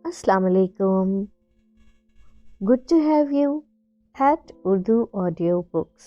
Assalamu alaikum. Good to have you at Urdu Audio Books.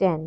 10।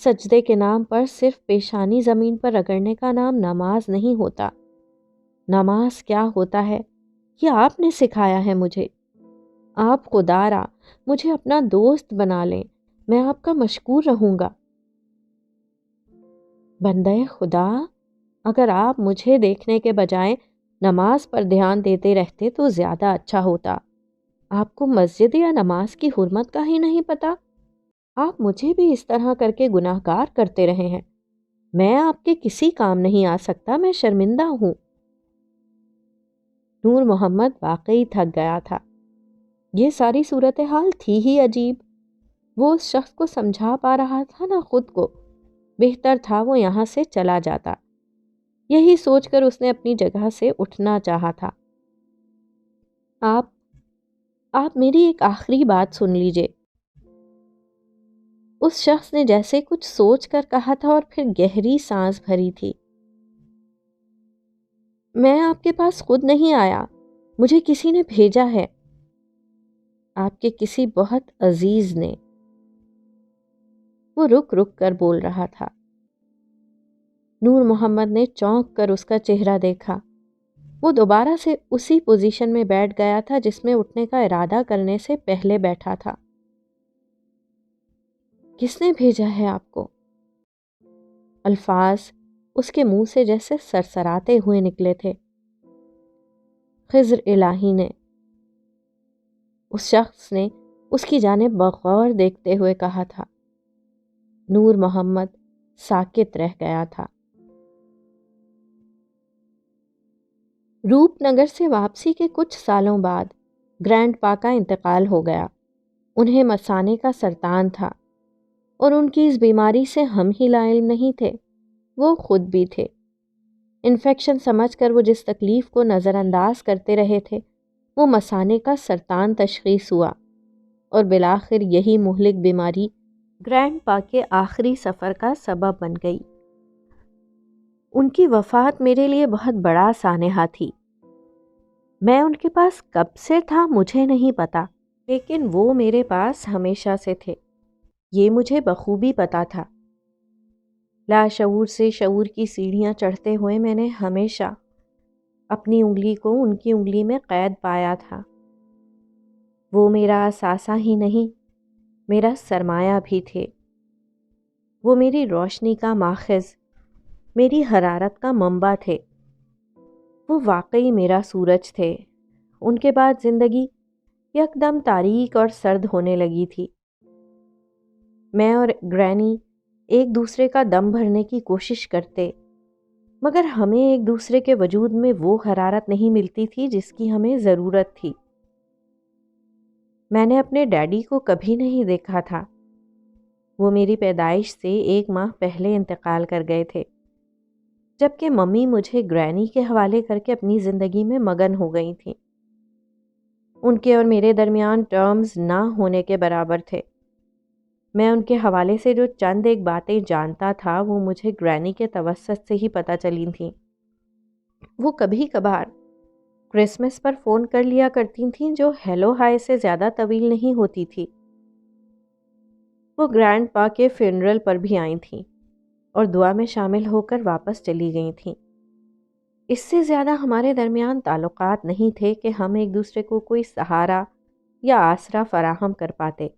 سجدے کے نام پر صرف پیشانی زمین پر رگڑنے کا نام نماز نہیں ہوتا۔ نماز کیا ہوتا ہے یہ آپ نے سکھایا ہے مجھے۔ آپ خدا را مجھے اپنا دوست بنا لیں، میں آپ کا مشکور رہوں گا۔ بندہ خدا، اگر آپ مجھے دیکھنے کے بجائے نماز پر دھیان دیتے رہتے تو زیادہ اچھا ہوتا۔ آپ کو مسجد یا نماز کی حرمت کا ہی نہیں پتا۔ آپ مجھے بھی اس طرح کر کے گناہ گار کرتے رہے ہیں۔ میں آپ کے کسی کام نہیں آ سکتا، میں شرمندہ ہوں۔ نور محمد واقعی تھک گیا تھا۔ یہ ساری صورتحال تھی ہی عجیب۔ وہ اس شخص کو سمجھا پا رہا تھا نہ خود کو۔ بہتر تھا وہ یہاں سے چلا جاتا۔ یہی سوچ کر اس نے اپنی جگہ سے اٹھنا چاہا تھا۔ آپ میری ایک آخری بات سن لیجئے۔ اس شخص نے جیسے کچھ سوچ کر کہا تھا اور پھر گہری سانس بھری تھی۔ میں آپ کے پاس خود نہیں آیا، مجھے کسی نے بھیجا ہے، آپ کے کسی بہت عزیز نے۔ وہ رک رک کر بول رہا تھا۔ نور محمد نے چونک کر اس کا چہرہ دیکھا۔ وہ دوبارہ سے اسی پوزیشن میں بیٹھ گیا تھا جس میں اٹھنے کا ارادہ کرنے سے پہلے بیٹھا تھا۔ کس نے بھیجا ہے آپ کو؟ الفاظ اس کے منہ سے جیسے سرسراتے ہوئے نکلے تھے۔ خضر الہی نے۔ اس شخص نے اس کی جانب بغور دیکھتے ہوئے کہا تھا۔ نور محمد ساکت رہ گیا تھا۔ روپ نگر سے واپسی کے کچھ سالوں بعد گرینڈ پا کا انتقال ہو گیا۔ انہیں مثانے کا سرطان تھا اور ان کی اس بیماری سے ہم ہی لا علم نہیں تھے، وہ خود بھی تھے۔ انفیکشن سمجھ کر وہ جس تکلیف کو نظر انداز کرتے رہے تھے وہ مثانے کا سرطان تشخیص ہوا، اور بالآخر یہی مہلک بیماری گرینڈ پا کے آخری سفر کا سبب بن گئی۔ ان کی وفات میرے لیے بہت بڑا سانحہ تھی۔ میں ان کے پاس کب سے تھا مجھے نہیں پتا، لیکن وہ میرے پاس ہمیشہ سے تھے، یہ مجھے بخوبی پتا تھا۔ لاشعور سے شعور کی سیڑھیاں چڑھتے ہوئے میں نے ہمیشہ اپنی انگلی کو ان کی انگلی میں قید پایا تھا۔ وہ میرا اثاثہ ہی نہیں، میرا سرمایہ بھی تھے۔ وہ میری روشنی کا ماخذ، میری حرارت کا منبع تھے۔ وہ واقعی میرا سورج تھے۔ ان کے بعد زندگی یکدم تاریک اور سرد ہونے لگی تھی۔ میں اور گرینی ایک دوسرے کا دم بھرنے کی کوشش کرتے، مگر ہمیں ایک دوسرے کے وجود میں وہ حرارت نہیں ملتی تھی جس کی ہمیں ضرورت تھی۔ میں نے اپنے ڈیڈی کو کبھی نہیں دیکھا تھا۔ وہ میری پیدائش سے 1 ماہ پہلے انتقال کر گئے تھے، جبکہ ممی مجھے گرینی کے حوالے کر کے اپنی زندگی میں مگن ہو گئی تھیں۔ ان کے اور میرے درمیان ٹرمز نہ ہونے کے برابر تھے۔ میں ان کے حوالے سے جو چند ایک باتیں جانتا تھا وہ مجھے گرینی کے توسط سے ہی پتہ چلی تھیں۔ وہ کبھی کبھار کرسمس پر فون کر لیا کرتی تھیں جو ہیلو ہائی سے زیادہ طویل نہیں ہوتی تھی۔ وہ گرینڈ پا کے فنرل پر بھی آئی تھیں اور دعا میں شامل ہو کر واپس چلی گئی تھیں۔ اس سے زیادہ ہمارے درمیان تعلقات نہیں تھے کہ ہم ایک دوسرے کو کوئی سہارا یا آسرا فراہم کر پاتے۔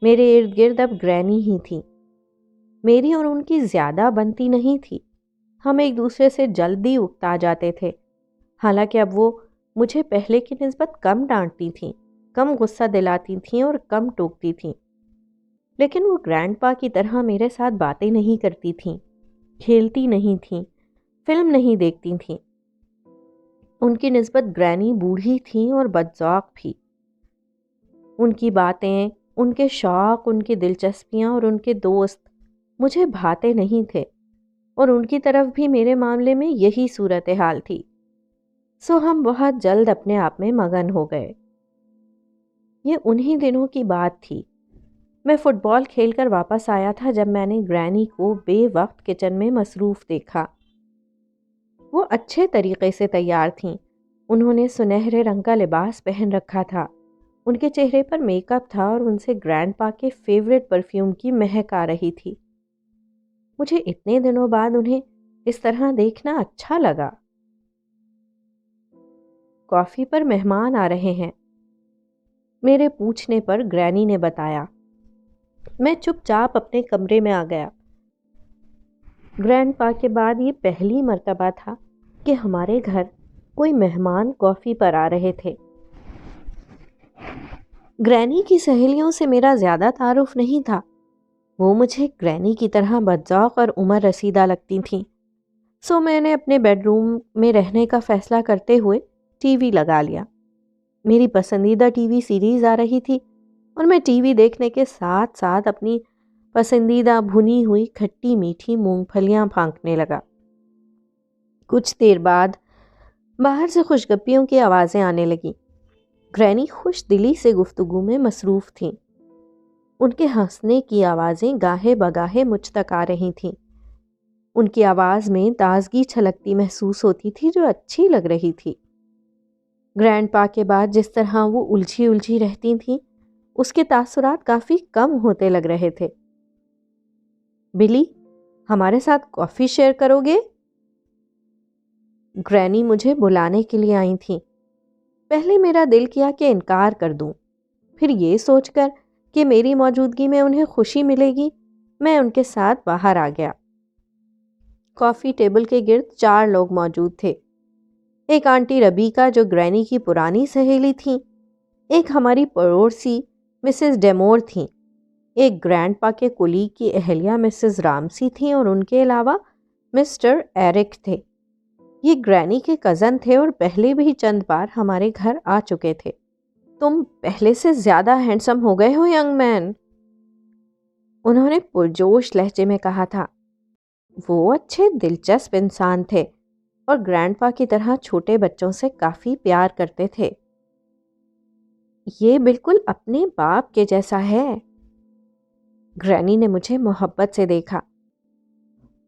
میرے ارد گرد اب گرینی ہی تھیں۔ میری اور ان کی زیادہ بنتی نہیں تھی، ہم ایک دوسرے سے جلدی اکتا جاتے تھے، حالانکہ اب وہ مجھے پہلے کی نسبت کم ڈانٹتی تھیں، کم غصہ دلاتی تھیں اور کم ٹوکتی تھیں۔ لیکن وہ گرینڈ پا کی طرح میرے ساتھ باتیں نہیں کرتی تھیں، کھیلتی نہیں تھیں، فلم نہیں دیکھتی تھیں۔ ان کی نسبت گرینی بوڑھی تھیں اور بدذوق بھی۔ ان کی باتیں، ان کے شوق، ان کی دلچسپیاں اور ان کے دوست مجھے بھاتے نہیں تھے، اور ان کی طرف بھی میرے معاملے میں یہی صورتحال تھی۔ سو ہم بہت جلد اپنے آپ میں مگن ہو گئے۔ یہ انہی دنوں کی بات تھی۔ میں فٹ بال کھیل کر واپس آیا تھا جب میں نے گرینی کو بے وقت کچن میں مصروف دیکھا۔ وہ اچھے طریقے سے تیار تھیں۔ انہوں نے سنہرے رنگ کا لباس پہن رکھا تھا۔ ان کے چہرے پر میک اپ تھا اور ان سے گرینڈ پا کے فیوریٹ پرفیوم کی مہک آ رہی تھی۔ مجھے اتنے دنوں بعد انہیں اس طرح دیکھنا اچھا لگا۔ کافی پر مہمان آ رہے ہیں، میرے پوچھنے پر گرینی نے بتایا۔ میں چپ چاپ اپنے کمرے میں آ گیا۔ گرینڈ پا کے بعد یہ پہلی مرتبہ تھا کہ ہمارے گھر کوئی مہمان کافی پر آ رہے تھے۔ گرینی کی سہیلیوں سے میرا زیادہ تعارف نہیں تھا، وہ مجھے گرینی کی طرح بدذوق اور عمر رسیدہ لگتی تھیں، سو میں نے اپنے بیڈ روم میں رہنے کا فیصلہ کرتے ہوئے ٹی وی لگا لیا۔ میری پسندیدہ ٹی وی سیریز آ رہی تھی اور میں ٹی وی دیکھنے کے ساتھ ساتھ اپنی پسندیدہ بھنی ہوئی کھٹی میٹھی مونگ پھلیاں پھانکنے لگا۔ کچھ دیر بعد باہر سے خوشگپیوں کی آوازیں آنے لگیں۔ گرینی خوش دلی سے گفتگو میں مصروف تھیں۔ ان کے ہنسنے کی آوازیں گاہے بگاہے مجھ تک آ رہی تھیں۔ ان کی آواز میں تازگی چھلکتی محسوس ہوتی تھی جو اچھی لگ رہی تھی۔ گرینڈ پا کے بعد جس طرح وہ الجھی رہتی تھیں، اس کے تاثرات کافی کم ہوتے لگ رہے تھے۔ بلی، ہمارے ساتھ کافی شیئر کرو گے؟ گرینی مجھے بلانے کے لیے آئی تھیں۔ پہلے میرا دل کیا کہ انکار کر دوں، پھر یہ سوچ کر کہ میری موجودگی میں انہیں خوشی ملے گی، میں ان کے ساتھ باہر آ گیا۔ کافی ٹیبل کے گرد 4 لوگ موجود تھے۔ ایک آنٹی ربیکا جو گرینی کی پرانی سہیلی تھیں، ایک ہماری پڑوسی مسز ڈیمور تھیں، ایک گرینڈ پا کے کولیگ کی اہلیہ مسز رامسی تھیں اور ان کے علاوہ مسٹر ایرک تھے۔ یہ گرینی کے کزن تھے اور پہلے بھی چند بار ہمارے گھر آ چکے تھے۔ تم پہلے سے زیادہ ہینڈسم ہو گئے ہو ینگ مین، انہوں نے پرجوش لہجے میں کہا تھا۔ وہ اچھے دلچسپ انسان تھے اور گرینڈ پا کی طرح چھوٹے بچوں سے کافی پیار کرتے تھے۔ یہ بالکل اپنے باپ کے جیسا ہے۔ گرینی نے مجھے محبت سے دیکھا۔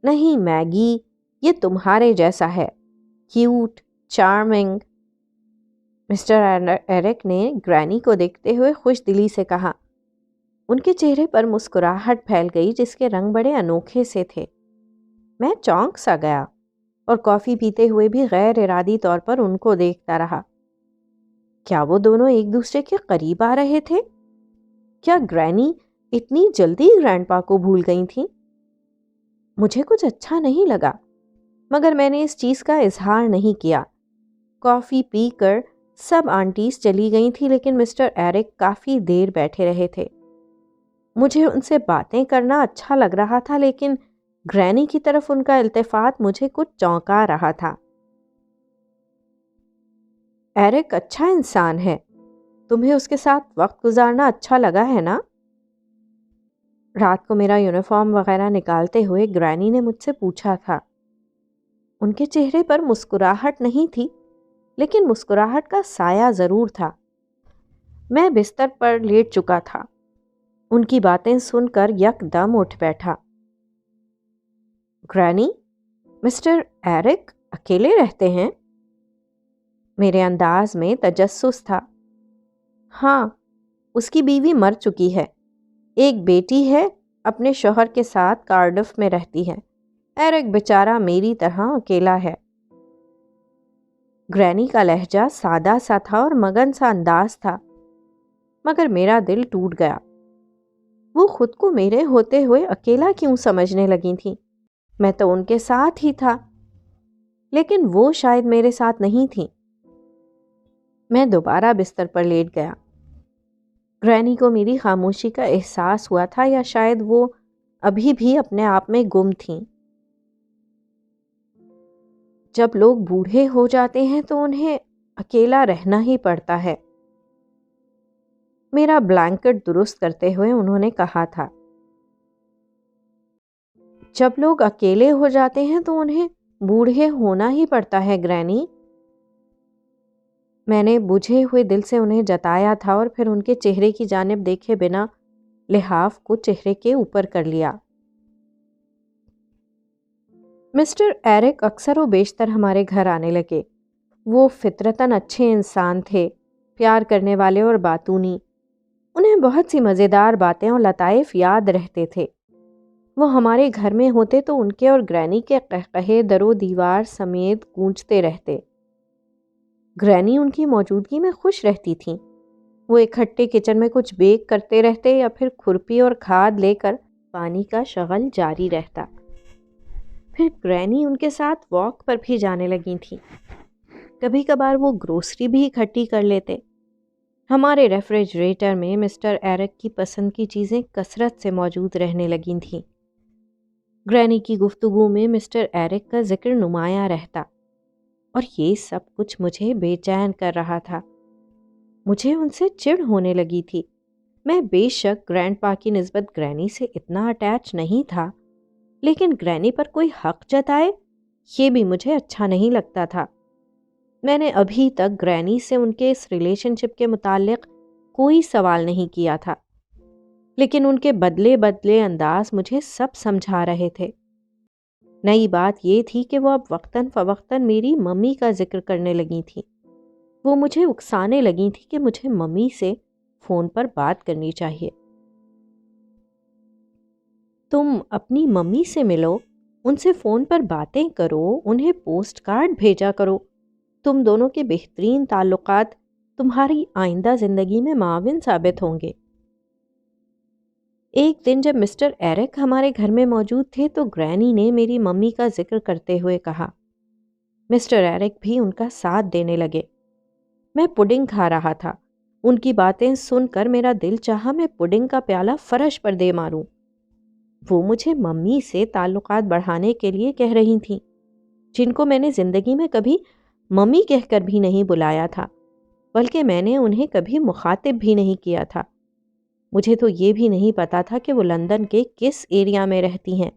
نہیں میگی، یہ تمہارے جیسا ہے، کیوٹ، چارمنگ۔ مسٹر ایرک نے گرینی کو دیکھتے ہوئے خوش دلی سے کہا۔ ان کے چہرے پر مسکراہٹ پھیل گئی جس کے رنگ بڑے انوکھے سے تھے۔ میں چونک سا گیا اور کافی پیتے ہوئے بھی غیر ارادی طور پر ان کو دیکھتا رہا۔ کیا وہ دونوں ایک دوسرے کے قریب آ رہے تھے؟ کیا گرینی اتنی جلدی گرینڈ پا کو بھول گئی تھیں؟ مجھے کچھ اچھا نہیں لگا، مگر میں نے اس چیز کا اظہار نہیں کیا۔ کافی پی کر سب آنٹیز چلی گئی تھی، لیکن مسٹر ایرک کافی دیر بیٹھے رہے تھے۔ مجھے ان سے باتیں کرنا اچھا لگ رہا تھا، لیکن گرینی کی طرف ان کا التفات مجھے کچھ چونکا رہا تھا۔ ایرک اچھا انسان ہے، تمہیں اس کے ساتھ وقت گزارنا اچھا لگا ہے نا؟ رات کو میرا یونیفارم وغیرہ نکالتے ہوئے گرینی نے مجھ سے پوچھا تھا۔ ان کے چہرے پر مسکراہٹ نہیں تھی، لیکن مسکراہٹ کا سایہ ضرور تھا۔ میں بستر پر لیٹ چکا تھا۔ ان کی باتیں سن کر یک دم اٹھ بیٹھا۔ گرینی، مسٹر ایرک اکیلے رہتے ہیں؟ میرے انداز میں تجسس تھا۔ ہاں، اس کی بیوی مر چکی ہے، ایک بیٹی ہے، اپنے شوہر کے ساتھ کارڈف میں رہتی ہے۔ ایرک بیچارہ میری طرح اکیلا ہے۔ گرینی کا لہجہ سادہ سا تھا اور مگن سا انداز تھا، مگر میرا دل ٹوٹ گیا۔ وہ خود کو میرے ہوتے ہوئے اکیلا کیوں سمجھنے لگی تھیں؟ میں تو ان کے ساتھ ہی تھا، لیکن وہ شاید میرے ساتھ نہیں تھیں۔ میں دوبارہ بستر پر لیٹ گیا۔ گرینی کو میری خاموشی کا احساس ہوا تھا، یا شاید وہ ابھی بھی اپنے آپ میں گم تھیں۔ جب لوگ بوڑھے ہو جاتے ہیں تو انہیں اکیلا رہنا ہی پڑتا ہے، میرا بلینکٹ درست کرتے ہوئے انہوں نے کہا تھا۔ جب لوگ اکیلے ہو جاتے ہیں تو انہیں بوڑھے ہونا ہی پڑتا ہے گرینی۔ میں نے بجھے ہوئے دل سے انہیں جتایا تھا اور پھر ان کے چہرے کی جانب دیکھے بنا لحاف کو چہرے کے اوپر کر لیا۔ مسٹر ایرک اکثر و بیشتر ہمارے گھر آنے لگے۔ وہ فطرتاً اچھے انسان تھے، پیار کرنے والے اور باتونی۔ انہیں بہت سی مزیدار باتیں اور لطائف یاد رہتے تھے۔ وہ ہمارے گھر میں ہوتے تو ان کے اور گرینی کے قہقہے در و دیوار سمیت گونجتے رہتے۔ گرینی ان کی موجودگی میں خوش رہتی تھیں۔ وہ اکٹھے کچن میں کچھ بیک کرتے رہتے یا پھر کھرپی اور کھاد لے کر پانی کا شغل جاری رہتا۔ پھر گرینی ان کے ساتھ واک پر بھی جانے لگی تھیں۔ کبھی کبھار وہ گروسری بھی اکٹھی کر لیتے۔ ہمارے ریفریجریٹر میں مسٹر ایرک کی پسند کی چیزیں کثرت سے موجود رہنے لگی تھیں۔ گرینی کی گفتگو میں مسٹر ایرک کا ذکر نمایاں رہتا، اور یہ سب کچھ مجھے بے چین کر رہا تھا۔ مجھے ان سے چڑ ہونے لگی تھی۔ میں بے شک گرینڈ پا کی نسبت گرینی سے اتنا اٹیچ نہیں تھا، لیکن گرینی پر کوئی حق جتائے یہ بھی مجھے اچھا نہیں لگتا تھا۔ میں نے ابھی تک گرینی سے ان کے اس ریلیشن شپ کے متعلق کوئی سوال نہیں کیا تھا، لیکن ان کے بدلے بدلے انداز مجھے سب سمجھا رہے تھے۔ نئی بات یہ تھی کہ وہ اب وقتاً فوقتاً میری ممی کا ذکر کرنے لگی تھیں۔ وہ مجھے اکسانے لگی تھی کہ مجھے ممی سے فون پر بات کرنی چاہیے۔ تم اپنی ممی سے ملو، ان سے فون پر باتیں کرو، انہیں پوسٹ کارڈ بھیجا کرو۔ تم دونوں کے بہترین تعلقات تمہاری آئندہ زندگی میں معاون ثابت ہوں گے۔ ایک دن جب مسٹر ایرک ہمارے گھر میں موجود تھے تو گرینی نے میری ممی کا ذکر کرتے ہوئے کہا۔ مسٹر ایرک بھی ان کا ساتھ دینے لگے۔ میں پڈنگ کھا رہا تھا۔ ان کی باتیں سن کر میرا دل چاہا میں پڈنگ کا پیالہ فرش پر دے ماروں۔ وہ مجھے ممی سے تعلقات بڑھانے کے لیے کہہ رہی تھیں، جن کو میں نے زندگی میں کبھی ممی کہہ کر بھی نہیں بلایا تھا، بلکہ میں نے انہیں کبھی مخاطب بھی نہیں کیا تھا۔ مجھے تو یہ بھی نہیں پتا تھا کہ وہ لندن کے کس ایریا میں رہتی ہیں۔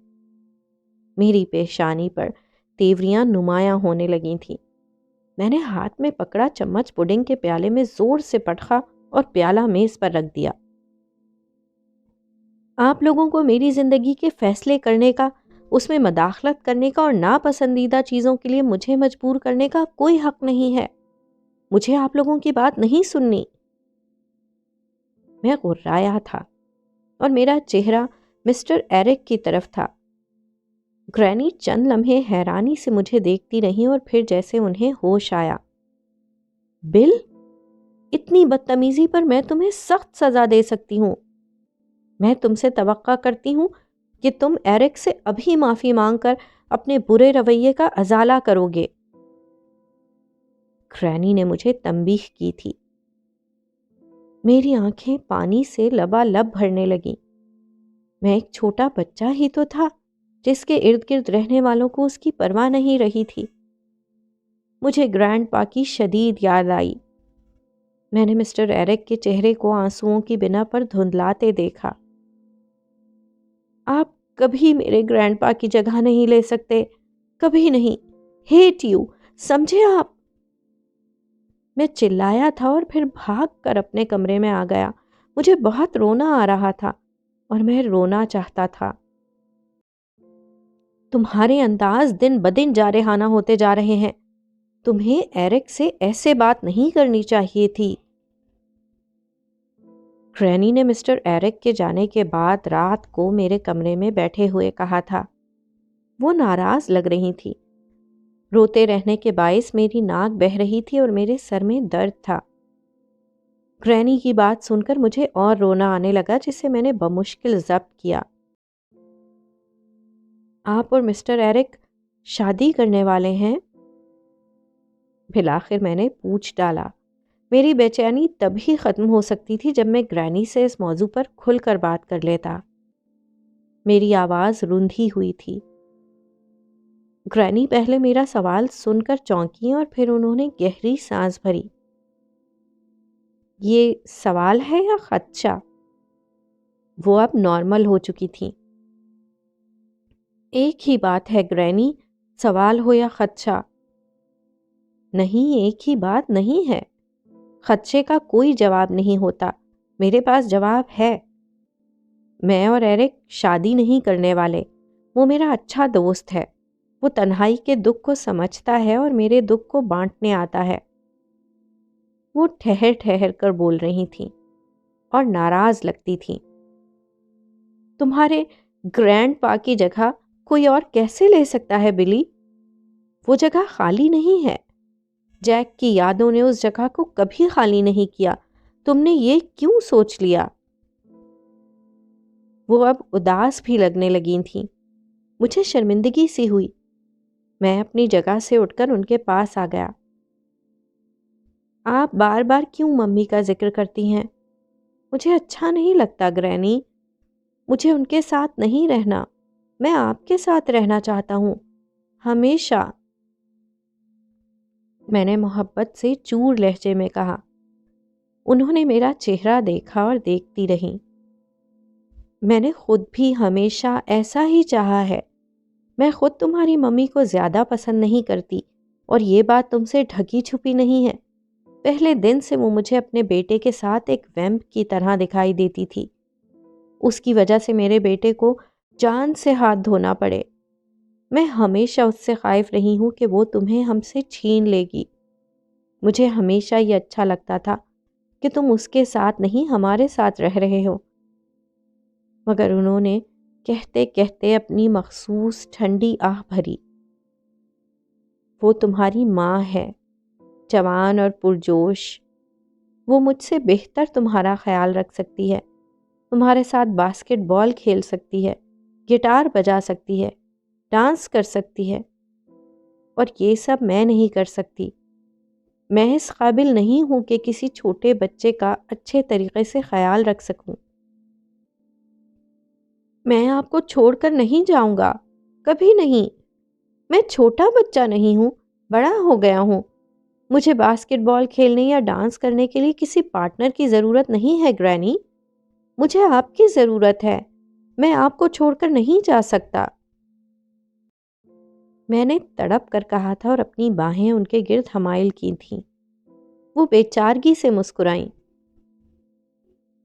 میری پیشانی پر تیوریاں نمایاں ہونے لگی تھیں۔ میں نے ہاتھ میں پکڑا چمچ پڈنگ کے پیالے میں زور سے پٹخا اور پیالہ میز پر رکھ دیا۔ آپ لوگوں کو میری زندگی کے فیصلے کرنے کا، اس میں مداخلت کرنے کا اور ناپسندیدہ چیزوں کے لیے مجھے مجبور کرنے کا کوئی حق نہیں ہے۔ مجھے آپ لوگوں کی بات نہیں سننی۔ میں غرایا تھا اور میرا چہرہ مسٹر ایرک کی طرف تھا۔ گرینی چند لمحے حیرانی سے مجھے دیکھتی رہیں اور پھر جیسے انہیں ہوش آیا۔ بل، اتنی بدتمیزی پر میں تمہیں سخت سزا دے سکتی ہوں۔ میں تم سے توقع کرتی ہوں کہ تم ایرک سے ابھی معافی مانگ کر اپنے برے رویے کا ازالہ کرو گے۔ گرینی نے مجھے تنبیہ کی تھی۔ میری آنکھیں پانی سے لبالب بھرنے لگیں۔ میں ایک چھوٹا بچہ ہی تو تھا جس کے ارد گرد رہنے والوں کو اس کی پرواہ نہیں رہی تھی۔ مجھے گرینڈ پا کی شدید یاد آئی۔ میں نے مسٹر ایرک کے چہرے کو آنسوؤں کی بنا پر دھندلاتے دیکھا۔ آپ کبھی میرے گرینڈ پا کی جگہ نہیں لے سکتے، کبھی نہیں۔ ہیٹ یو، سمجھے آپ؟ میں چلایا تھا اور پھر بھاگ کر اپنے کمرے میں آ گیا۔ مجھے بہت رونا آ رہا تھا اور میں رونا چاہتا تھا۔ تمہارے انداز دن بدن جارحانہ ہوتے جا رہے ہیں۔ تمہیں ایرک سے ایسے بات نہیں کرنی چاہیے تھی۔ گرینی نے مسٹر ایرک کے جانے کے بعد رات کو میرے کمرے میں بیٹھے ہوئے کہا تھا۔ وہ ناراض لگ رہی تھی۔ روتے رہنے کے باعث میری ناک بہہ رہی تھی اور میرے سر میں درد تھا۔ گرینی کی بات سن کر مجھے اور رونا آنے لگا، جسے میں نے بمشکل ضبط کیا۔ آپ اور مسٹر ایرک شادی کرنے والے ہیں؟ بالآخر میں نے پوچھ ڈالا۔ میری بے چینی تبھی ختم ہو سکتی تھی جب میں گرینی سے اس موضوع پر کھل کر بات کر لیتا۔ میری آواز رندھی ہوئی تھی۔ گرینی پہلے میرا سوال سن کر چونکی اور پھر انہوں نے گہری سانس بھری۔ یہ سوال ہے یا خدشہ؟ وہ اب نارمل ہو چکی تھیں۔ ایک ہی بات ہے گرینی، سوال ہو یا خدشہ۔ نہیں، ایک ہی بات نہیں ہے۔ خدشے کا کوئی جواب نہیں ہوتا، میرے پاس جواب ہے۔ میں اور ایرک شادی نہیں کرنے والے۔ وہ میرا اچھا دوست ہے۔ وہ تنہائی کے دکھ کو سمجھتا ہے اور میرے دکھ کو بانٹنے آتا ہے۔ وہ ٹھہر ٹھہر کر بول رہی تھیں اور ناراض لگتی تھیں۔ تمہارے گرینڈ پا کی جگہ کوئی اور کیسے لے سکتا ہے بلی؟ وہ جگہ خالی نہیں ہے۔ جیک کی یادوں نے اس جگہ کو کبھی خالی نہیں کیا۔ تم نے یہ کیوں سوچ لیا؟ وہ اب اداس بھی لگنے لگی تھیں۔ مجھے شرمندگی سی ہوئی۔ میں اپنی جگہ سے اٹھ کر ان کے پاس آ گیا۔ آپ بار بار کیوں ممی کا ذکر کرتی ہیں؟ مجھے اچھا نہیں لگتا گرینی۔ مجھے ان کے ساتھ نہیں رہنا، میں آپ کے ساتھ رہنا چاہتا ہوں، ہمیشہ۔ میں نے محبت سے چور لہجے میں کہا۔ انہوں نے میرا چہرہ دیکھا اور دیکھتی رہیں۔ میں نے خود بھی ہمیشہ ایسا ہی چاہا ہے۔ میں خود تمہاری ممی کو زیادہ پسند نہیں کرتی، اور یہ بات تم سے ڈھکی چھپی نہیں ہے۔ پہلے دن سے وہ مجھے اپنے بیٹے کے ساتھ ایک ویمپ کی طرح دکھائی دیتی تھی۔ اس کی وجہ سے میرے بیٹے کو جان سے ہاتھ دھونا پڑے۔ میں ہمیشہ اس سے خائف رہی ہوں کہ وہ تمہیں ہم سے چھین لے گی۔ مجھے ہمیشہ یہ اچھا لگتا تھا کہ تم اس کے ساتھ نہیں ہمارے ساتھ رہ رہے ہو۔ مگر انہوں نے کہتے کہتے اپنی مخصوص ٹھنڈی آہ بھری۔ وہ تمہاری ماں ہے، جوان اور پرجوش۔ وہ مجھ سے بہتر تمہارا خیال رکھ سکتی ہے، تمہارے ساتھ باسکٹ بال کھیل سکتی ہے، گٹار بجا سکتی ہے، ڈانس کر سکتی ہے، اور یہ سب میں نہیں کر سکتی۔ میں اس قابل نہیں ہوں کہ کسی چھوٹے بچے کا اچھے طریقے سے خیال رکھ سکوں۔ میں آپ کو چھوڑ کر نہیں جاؤں گا، کبھی نہیں۔ میں چھوٹا بچہ نہیں ہوں، بڑا ہو گیا ہوں۔ مجھے باسکٹ بال کھیلنے یا ڈانس کرنے کے لیے کسی پارٹنر کی ضرورت نہیں ہے گرینی۔ مجھے آپ کی ضرورت ہے، میں آپ کو چھوڑ کر نہیں جا سکتا۔ میں نے تڑپ کر کہا تھا اور اپنی باہیں ان کے گرد حمائل کی تھیں۔ وہ بے چارگی سے مسکرائیں۔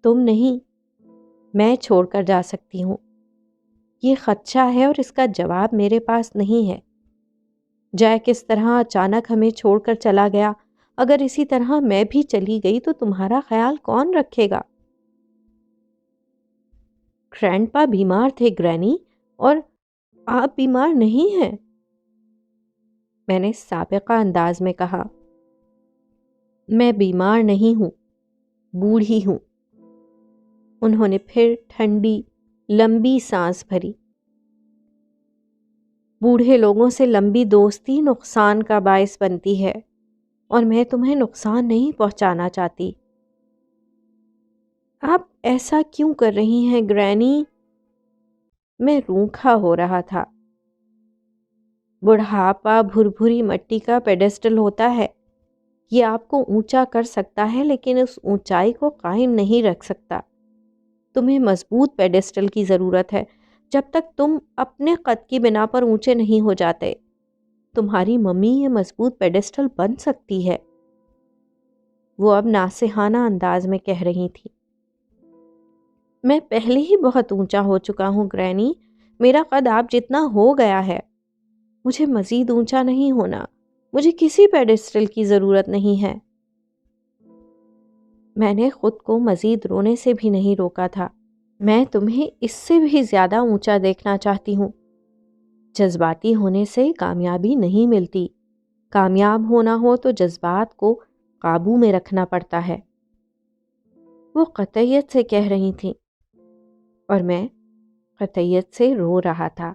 تم نہیں، میں چھوڑ کر جا سکتی ہوں۔ یہ خدشہ ہے اور اس کا جواب میرے پاس نہیں ہے۔ جیک اس طرح اچانک ہمیں چھوڑ کر چلا گیا۔ اگر اسی طرح میں بھی چلی گئی تو تمہارا خیال کون رکھے گا؟ گرینڈ پا بیمار تھے گرینی، اور آپ بیمار نہیں ہیں، میں نے سابقہ انداز میں کہا۔ میں بیمار نہیں ہوں، بوڑھی ہوں۔ انہوں نے پھر ٹھنڈی لمبی سانس بھری۔ بوڑھے لوگوں سے لمبی دوستی نقصان کا باعث بنتی ہے، اور میں تمہیں نقصان نہیں پہنچانا چاہتی۔ آپ ایسا کیوں کر رہی ہیں گرینی؟ میں روکھا ہو رہا تھا۔ بڑھاپا بھربھری مٹی کا پیڈسٹل ہوتا ہے۔ یہ آپ کو اونچا کر سکتا ہے، لیکن اس اونچائی کو قائم نہیں رکھ سکتا۔ تمہیں مضبوط پیڈسٹل کی ضرورت ہے جب تک تم اپنے قد کی بنا پر اونچے نہیں ہو جاتے۔ تمہاری ممی یہ مضبوط پیڈسٹل بن سکتی ہے، وہ اب ناصحانہ انداز میں کہہ رہی تھی۔ میں پہلے ہی بہت اونچا ہو چکا ہوں گرینی، میرا قد آپ جتنا ہو گیا ہے۔ مجھے مزید اونچا نہیں ہونا، مجھے کسی پیڈسٹل کی ضرورت نہیں ہے۔ میں نے خود کو مزید رونے سے بھی نہیں روکا تھا۔ میں تمہیں اس سے بھی زیادہ اونچا دیکھنا چاہتی ہوں۔ جذباتی ہونے سے کامیابی نہیں ملتی۔ کامیاب ہونا ہو تو جذبات کو قابو میں رکھنا پڑتا ہے۔ وہ قطعیت سے کہہ رہی تھیں، اور میں قطعیت سے رو رہا تھا۔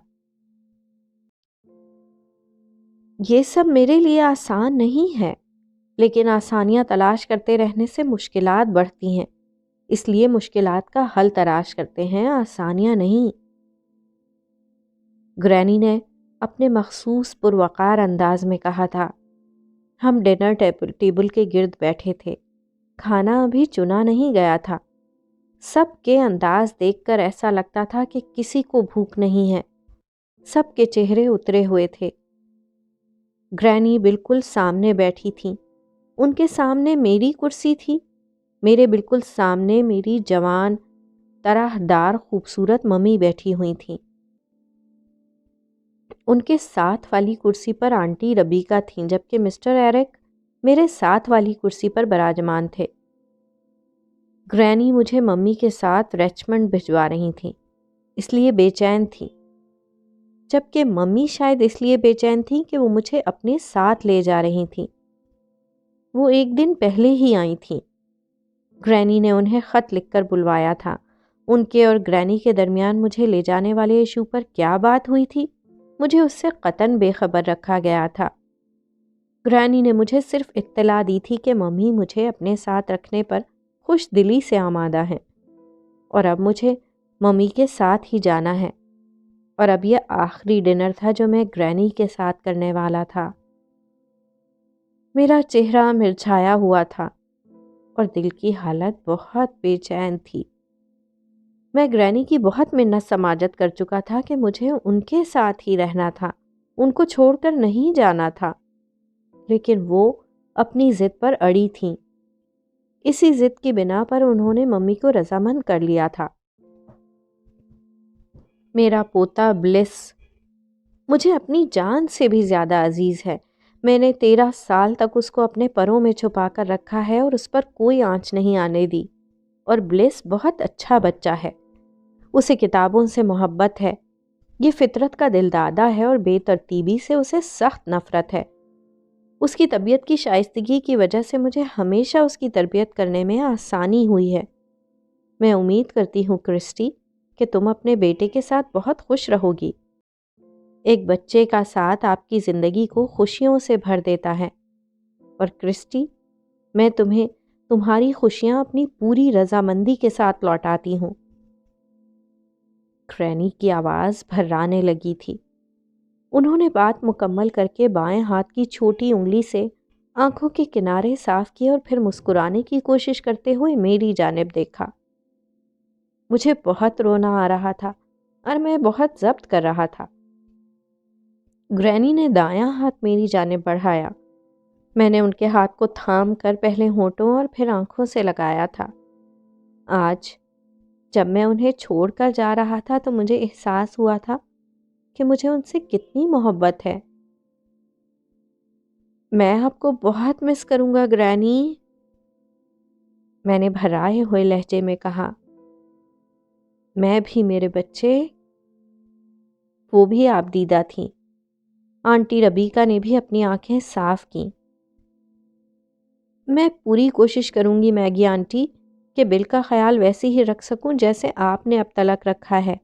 یہ سب میرے لیے آسان نہیں ہے، لیکن آسانیاں تلاش کرتے رہنے سے مشکلات بڑھتی ہیں، اس لیے مشکلات کا حل تلاش کرتے ہیں، آسانیاں نہیں۔ گرینی نے اپنے مخصوص پروقار انداز میں کہا تھا۔ ہم ڈنر ٹیبل کے گرد بیٹھے تھے۔ کھانا ابھی چنا نہیں گیا تھا۔ سب کے انداز دیکھ کر ایسا لگتا تھا کہ کسی کو بھوک نہیں ہے۔ سب کے چہرے اترے ہوئے تھے۔ گرینی بالکل سامنے بیٹھی تھیں۔ ان کے سامنے میری کرسی تھی، میرے بالکل سامنے میری جوان طرح دار خوبصورت ممی بیٹھی ہوئی تھیں۔ ان کے ساتھ والی کرسی پر آنٹی ربیکا تھیں، جبکہ مسٹر ایرک میرے ساتھ والی کرسی پر براجمان تھے۔ گرینی مجھے ممی کے ساتھ ریچمنڈ بھجوا رہی تھیں، اس لیے بے چین تھی، جبکہ ممی شاید اس لیے بے چین تھی کہ وہ مجھے اپنے ساتھ لے جا رہی تھیں۔ وہ ایک دن پہلے ہی آئی تھیں۔ گرینی نے انہیں خط لکھ کر بلوایا تھا۔ ان کے اور گرینی کے درمیان مجھے لے جانے والے ایشو پر کیا بات ہوئی تھی، مجھے اس سے قطعاً بے خبر رکھا گیا تھا۔ گرینی نے مجھے صرف اطلاع دی تھی کہ ممی مجھے اپنے ساتھ رکھنے پر خوش دلی سے آمادہ ہیں، اور اب مجھے ممی کے ساتھ ہی جانا ہے، اور اب یہ آخری ڈنر تھا جو میں گرینی کے ساتھ کرنے والا تھا۔ میرا چہرہ مرجھایا ہوا تھا اور دل کی حالت بہت بے چین تھی۔ میں گرینی کی بہت منت سماجت کر چکا تھا کہ مجھے ان کے ساتھ ہی رہنا تھا، ان کو چھوڑ کر نہیں جانا تھا، لیکن وہ اپنی ضد پر اڑی تھیں۔ اسی ضد کی بنا پر انہوں نے ممی کو رضامند کر لیا تھا۔ میرا پوتا بلس مجھے اپنی جان سے بھی زیادہ عزیز ہے۔ میں نے 13 سال تک اس کو اپنے پروں میں چھپا کر رکھا ہے اور اس پر کوئی آنچ نہیں آنے دی، اور بلس بہت اچھا بچہ ہے۔ اسے کتابوں سے محبت ہے، یہ فطرت کا دل دادا ہے، اور بے ترتیبی سے اسے سخت نفرت ہے۔ اس کی طبیعت کی شائستگی کی وجہ سے مجھے ہمیشہ اس کی تربیت کرنے میں آسانی ہوئی ہے۔ میں امید کرتی ہوں کرسٹی کہ تم اپنے بیٹے کے ساتھ بہت خوش رہو گی۔ ایک بچے کا ساتھ آپ کی زندگی کو خوشیوں سے بھر دیتا ہے، اور کرسٹی، میں تمہیں تمہاری خوشیاں اپنی پوری رضامندی کے ساتھ لوٹاتی ہوں۔ گرینی کی آواز بھرانے لگی تھی۔ انہوں نے بات مکمل کر کے بائیں ہاتھ کی چھوٹی انگلی سے آنکھوں کے کنارے صاف کیے اور پھر مسکرانے کی کوشش کرتے ہوئے میری جانب دیکھا۔ مجھے بہت رونا آ رہا تھا اور میں بہت ضبط کر رہا تھا۔ گرینی نے دایاں ہاتھ میری جانب بڑھایا۔ میں نے ان کے ہاتھ کو تھام کر پہلے ہونٹوں اور پھر آنکھوں سے لگایا تھا۔ آج جب میں انہیں چھوڑ کر جا رہا تھا تو مجھے احساس ہوا تھا کہ مجھے ان سے کتنی محبت ہے۔ میں آپ کو بہت مس کروں گا گرینی، میں نے بھرائے ہوئے لہجے میں کہا۔ میں بھی میرے بچے۔ وہ بھی آپ دیدہ تھیں۔ آنٹی ربیکا نے بھی اپنی آنکھیں صاف کیں۔ میں پوری کوشش کروں گی میگی آنٹی کہ بل کا خیال ویسے ہی رکھ سکوں جیسے آپ نے اب تلک رکھا ہے،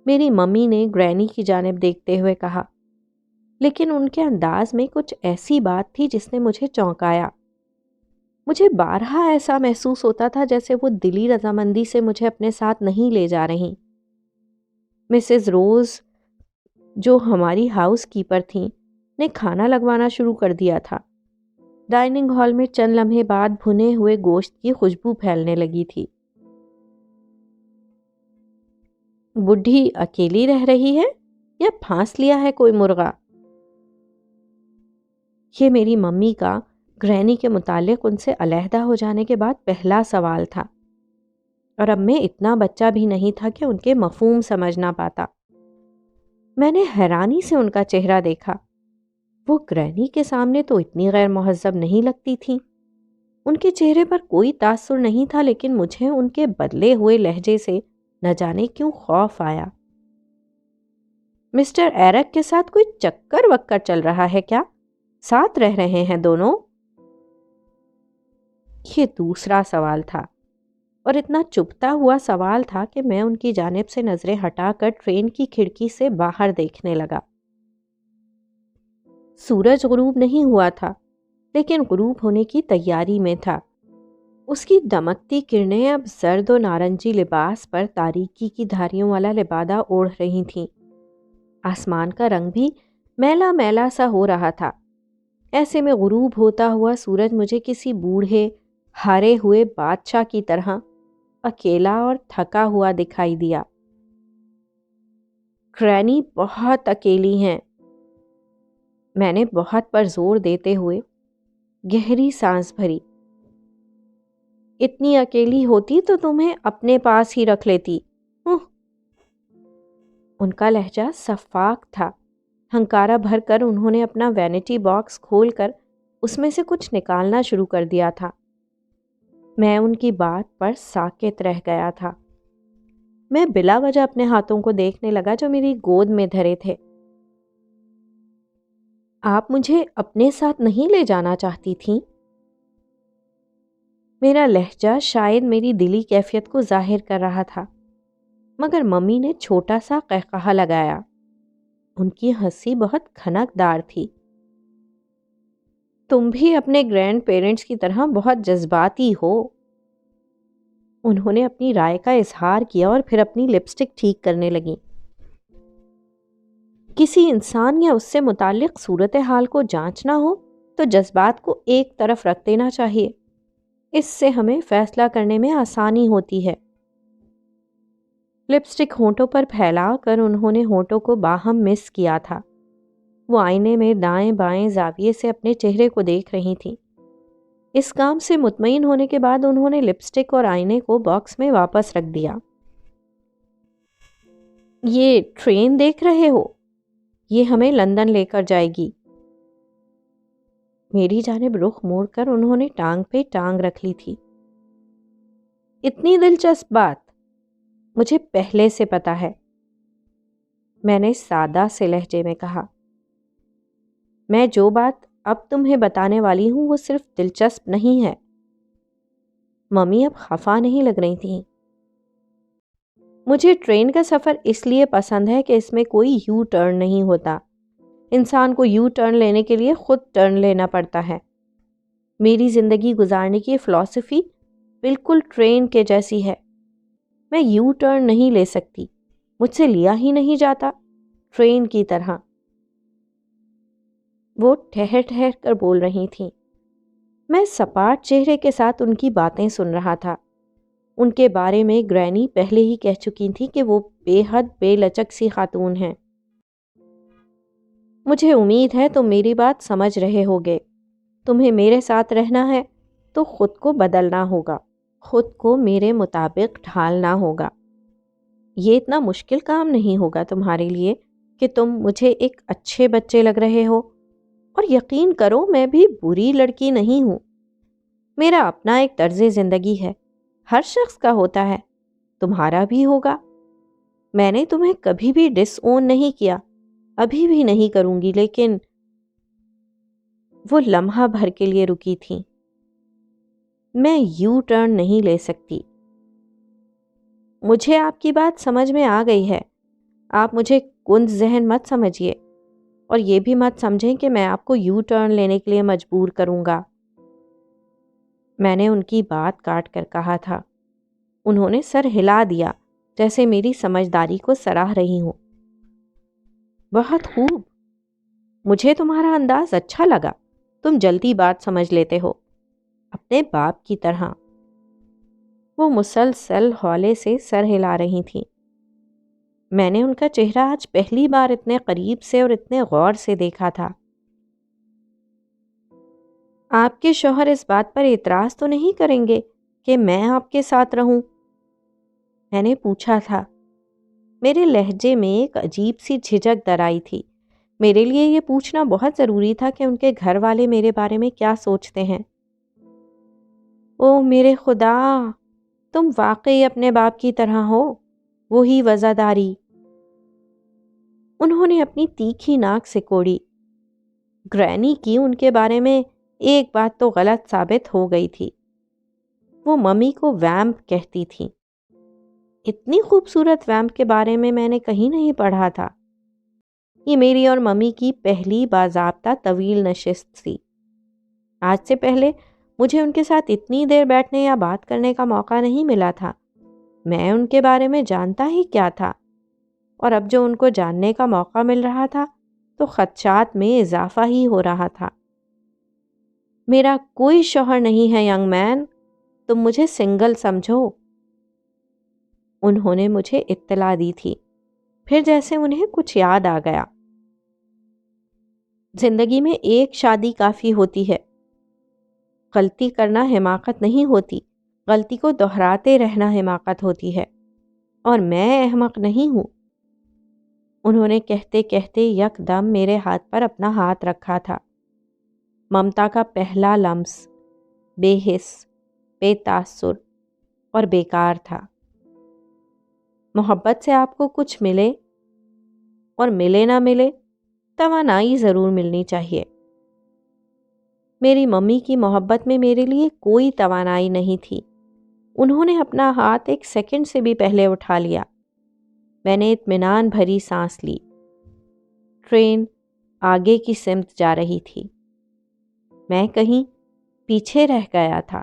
میری ممی نے گرینی کی جانب دیکھتے ہوئے کہا، لیکن ان کے انداز میں کچھ ایسی بات تھی جس نے مجھے چونکایا۔ مجھے بارہا ایسا محسوس ہوتا تھا جیسے وہ دلی رضامندی سے مجھے اپنے ساتھ نہیں لے جا رہی۔ مسز روز، جو ہماری ہاؤس کیپر تھیں، نے کھانا لگوانا شروع کر دیا تھا۔ ڈائننگ ہال میں چند لمحے بعد بھنے ہوئے گوشت کی خوشبو پھیلنے لگی تھی۔ بڈھی اکیلی رہ رہی ہے یا پھانس لیا ہے کوئی مرغا؟ یہ میری ممی کا گرینی کے متعلق ان سے علیحدہ ہو جانے کے بعد پہلا سوال تھا، اور اب میں اتنا بچہ بھی نہیں تھا کہ ان کے مفہوم سمجھ نہ پاتا۔ میں نے حیرانی سے ان کا چہرہ دیکھا۔ وہ گرینی کے سامنے تو اتنی غیر مہذب نہیں لگتی تھیں۔ ان کے چہرے پر کوئی تاثر نہیں تھا، لیکن مجھے ان کے بدلے ہوئے لہجے سے نہ جانے کیوں خوف آیا۔ مسٹر ایرک کے ساتھ کوئی چکر وکر چل رہا ہے کیا؟ ساتھ رہ رہے ہیں دونوں؟ یہ دوسرا سوال تھا، اور اتنا چبھتا ہوا سوال تھا کہ میں ان کی جانب سے نظریں ہٹا کر ٹرین کی کھڑکی سے باہر دیکھنے لگا۔ سورج غروب نہیں ہوا تھا، لیکن غروب ہونے کی تیاری میں تھا۔ اس کی دمکتی کرنیں اب زرد و نارنجی لباس پر تاریکی کی دھاریوں والا لبادہ اوڑھ رہی تھیں۔ آسمان کا رنگ بھی میلا میلا سا ہو رہا تھا۔ ایسے میں غروب ہوتا ہوا سورج مجھے کسی بوڑھے ہارے ہوئے بادشاہ کی طرح اکیلا اور تھکا ہوا دکھائی دیا۔ گرینی بہت اکیلی ہیں، میں نے بہت پر زور دیتے ہوئے گہری سانس بھری۔ اتنی اکیلی ہوتی تو تمہیں اپنے پاس ہی رکھ لیتی۔ ان کا لہجہ سفاک تھا، ہنکارا بھر کر انہوں نے اپنا وینٹی باکس کھول کر اس میں سے کچھ نکالنا شروع کر دیا تھا۔ میں ان کی بات پر ساکت رہ گیا تھا۔ میں بلا وجہ اپنے ہاتھوں کو دیکھنے لگا جو میری گود میں دھرے تھے۔ آپ مجھے اپنے ساتھ نہیں لے جانا چاہتی تھیں؟ میرا لہجہ شاید میری دلی کیفیت کو ظاہر کر رہا تھا، مگر ممی نے چھوٹا سا قہقہا لگایا۔ ان کی ہنسی بہت کھنک دار تھی۔ تم بھی اپنے گرینڈ پیرنٹس کی طرح بہت جذباتی ہو۔ انہوں نے اپنی رائے کا اظہار کیا اور پھر اپنی لپسٹک ٹھیک کرنے لگیں۔ کسی انسان یا اس سے متعلق صورتحال کو جانچنا ہو تو جذبات کو ایک طرف رکھ دینا چاہیے، اس سے ہمیں فیصلہ کرنے میں آسانی ہوتی ہے۔ لپسٹک ہونٹوں پر پھیلا کر انہوں نے ہونٹوں کو باہم مس کیا تھا۔ وہ آئینے میں دائیں بائیں زاویے سے اپنے چہرے کو دیکھ رہی تھیں۔ اس کام سے مطمئن ہونے کے بعد انہوں نے لپسٹک اور آئینے کو باکس میں واپس رکھ دیا۔ یہ ٹرین دیکھ رہے ہو؟ یہ ہمیں لندن لے کر جائے گی۔ میری جانب رخ موڑ کر انہوں نے ٹانگ پہ ٹانگ رکھ لی تھی۔ اتنی دلچسپ بات؟ مجھے پہلے سے پتا ہے، میں نے سادہ سے لہجے میں کہا۔ میں جو بات اب تمہیں بتانے والی ہوں وہ صرف دلچسپ نہیں ہے۔ ممی اب خفا نہیں لگ رہی تھیں۔ مجھے ٹرین کا سفر اس لیے پسند ہے کہ اس میں کوئی یو ٹرن نہیں ہوتا۔ انسان کو یو ٹرن لینے کے لیے خود ٹرن لینا پڑتا ہے۔ میری زندگی گزارنے کی فلسفی بالکل ٹرین کے جیسی ہے۔ میں یو ٹرن نہیں لے سکتی، مجھ سے لیا ہی نہیں جاتا، ٹرین کی طرح۔ وہ ٹھہر ٹھہر کر بول رہی تھیں۔ میں سپاٹ چہرے کے ساتھ ان کی باتیں سن رہا تھا۔ ان کے بارے میں گرینی پہلے ہی کہہ چکی تھی کہ وہ بے حد بے لچک سی خاتون ہیں۔ مجھے امید ہے تم میری بات سمجھ رہے ہوگے۔ تمہیں میرے ساتھ رہنا ہے تو خود کو بدلنا ہوگا، خود کو میرے مطابق ڈھالنا ہوگا۔ یہ اتنا مشکل کام نہیں ہوگا تمہارے لیے کہ تم مجھے ایک اچھے بچے لگ رہے ہو، اور یقین کرو میں بھی بری لڑکی نہیں ہوں۔ میرا اپنا ایک طرز زندگی ہے، ہر شخص کا ہوتا ہے، تمہارا بھی ہوگا۔ میں نے تمہیں کبھی بھی ڈس اون نہیں کیا، ابھی بھی نہیں کروں گی، لیکن وہ لمحہ بھر کے لیے رکی تھیں۔ میں یو ٹرن نہیں لے سکتی۔ مجھے آپ کی بات سمجھ میں آ گئی ہے۔ آپ مجھے کند ذہن مت سمجھیے، اور یہ بھی مت سمجھیں کہ میں آپ کو یو ٹرن لینے کے لیے مجبور کروں گا۔ میں نے ان کی بات کاٹ کر کہا تھا۔ انہوں نے سر ہلا دیا جیسے میری سمجھداری کو سراہ رہی ہوں۔ بہت خوب، مجھے تمہارا انداز اچھا لگا، تم جلدی بات سمجھ لیتے ہو، اپنے باپ کی طرح۔ وہ مسلسل ہولے سے سر ہلا رہی تھیں۔ میں نے ان کا چہرہ آج پہلی بار اتنے قریب سے اور اتنے غور سے دیکھا تھا۔ آپ کے شوہر اس بات پر اعتراض تو نہیں کریں گے کہ میں آپ کے ساتھ رہوں؟ میں نے پوچھا تھا۔ میرے لہجے میں ایک عجیب سی جھجک در آئی تھی۔ میرے لیے یہ پوچھنا بہت ضروری تھا کہ ان کے گھر والے میرے بارے میں کیا سوچتے ہیں۔ او میرے خدا، تم واقعی اپنے باپ کی طرح ہو، وہی وزاداری۔ انہوں نے اپنی تیکھی ناک سے کوڑی۔ گرینی کی ان کے بارے میں ایک بات تو غلط ثابت ہو گئی تھی۔ وہ ممی کو ویمپ کہتی تھی۔ اتنی خوبصورت ویمپ کے بارے میں نے کہیں نہیں پڑھا تھا۔ یہ میری اور ممی کی پہلی باضابطہ طویل نشست تھی۔ آج سے پہلے مجھے ان کے ساتھ اتنی دیر بیٹھنے یا بات کرنے کا موقع نہیں ملا تھا۔ میں ان کے بارے میں جانتا ہی کیا تھا، اور اب جو ان کو جاننے کا موقع مل رہا تھا تو خدشات میں اضافہ ہی ہو رہا تھا۔ میرا کوئی شوہر نہیں ہے ینگ مین، تم مجھے سنگل سمجھو۔ انہوں نے مجھے اطلاع دی تھی۔ پھر جیسے انہیں کچھ یاد آ گیا۔ زندگی میں ایک شادی کافی ہوتی ہے۔ غلطی کرنا حماقت نہیں ہوتی، غلطی کو دہراتے رہنا حماقت ہوتی ہے، اور میں احمق نہیں ہوں۔ انہوں نے کہتے کہتے یک دم میرے ہاتھ پر اپنا ہاتھ رکھا تھا۔ ممتا کا پہلا لمس بے حس، بے تاثر اور بیکار تھا۔ محبت سے آپ کو کچھ ملے اور ملے نہ ملے، توانائی ضرور ملنی چاہیے۔ میری ممی کی محبت میں میرے لیے کوئی توانائی نہیں تھی۔ انہوں نے اپنا ہاتھ ایک سیکنڈ سے بھی پہلے اٹھا لیا۔ میں نے اطمینان بھری سانس لی۔ ٹرین آگے کی سمت جا رہی تھی۔ میں کہیں پیچھے رہ گیا تھا۔